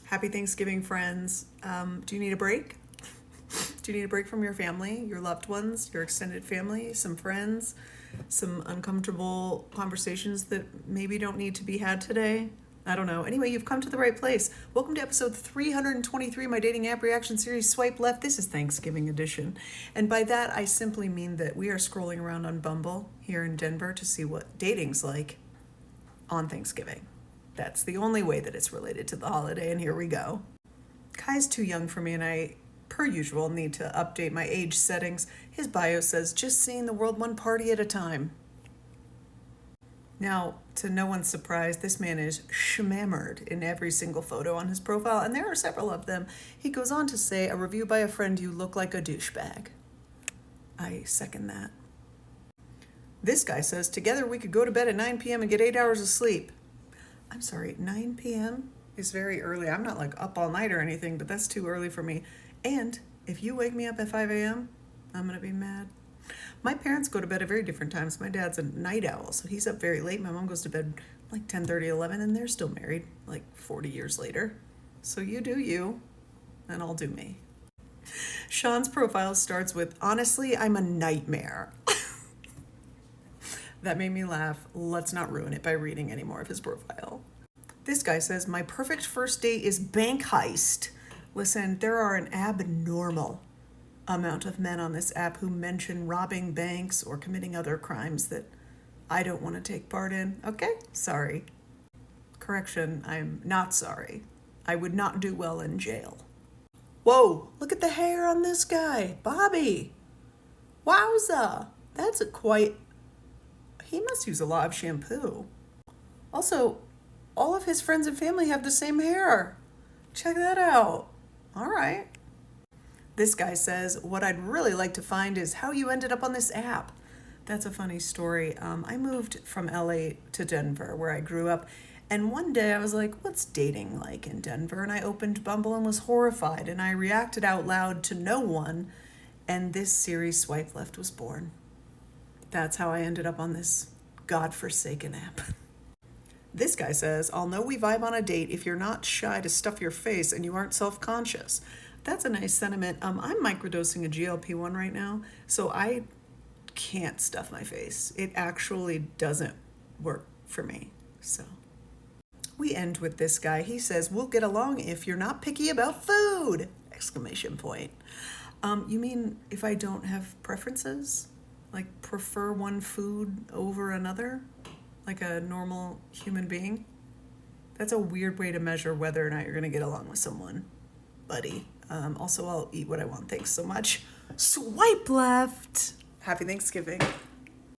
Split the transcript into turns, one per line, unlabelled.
Happy Thanksgiving, friends. Do you need a break? Do you need a break from your family, your loved ones, your extended family, some friends, some uncomfortable conversations that maybe don't need to be had today? I don't know. Anyway, you've come to the right place. Welcome to episode 323 of my dating app reaction series, Swipe Left. This is Thanksgiving edition. And by that, I simply mean that we are scrolling around on Bumble here in Denver to see what dating's like on Thanksgiving. That's the only way that it's related to the holiday, and here we go. Kai's too young for me, and I, per usual, need to update my age settings. His bio says, just seeing the world one party at a time. Now, to no one's surprise, this man is shmammered in every single photo on his profile, and there are several of them. He goes on to say, a review by a friend, you look like a douchebag. I second that. This guy says, together we could go to bed at 9 p.m. and get 8 hours of sleep. I'm sorry, 9 p.m. is very early. I'm not like up all night or anything, but that's too early for me. And if you wake me up at 5 a.m., I'm going to be mad. My parents go to bed at very different times. My dad's a night owl, so he's up very late. My mom goes to bed like 10:30, 11, and they're still married like 40 years later. So you do you, and I'll do me. Sean's profile starts with, honestly, I'm a nightmare. That made me laugh. Let's not ruin it by reading any more of his profile. This guy says, my perfect first date is bank heist. Listen, there are an abnormal amount of men on this app who mention robbing banks or committing other crimes that I don't want to take part in. Okay, sorry. Correction, I'm not sorry. I would not do well in jail. Whoa, look at the hair on this guy. Bobby. Wowza. That's a quite... He must use a lot of shampoo. Also, all of his friends and family have the same hair. Check that out. All right. This guy says, what I'd really like to find is how you ended up on this app. That's a funny story. I moved from LA to Denver, where I grew up. And one day I was like, what's dating like in Denver? And I opened Bumble and was horrified. And I reacted out loud to no one. And this series, Swipe Left, was born. That's how I ended up on this godforsaken app. This guy says, I'll know we vibe on a date if you're not shy to stuff your face and you aren't self-conscious. That's a nice sentiment. I'm microdosing a GLP-1 right now, so I can't stuff my face. It actually doesn't work for me. So we end with this guy. He says, we'll get along if you're not picky about food! Exclamation point. You mean if I don't have preferences? Like prefer one food over another? Like a normal human being? That's a weird way to measure whether or not you're going to get along with someone, buddy. Also, I'll eat what I want. Thanks so much. Swipe left. Happy Thanksgiving.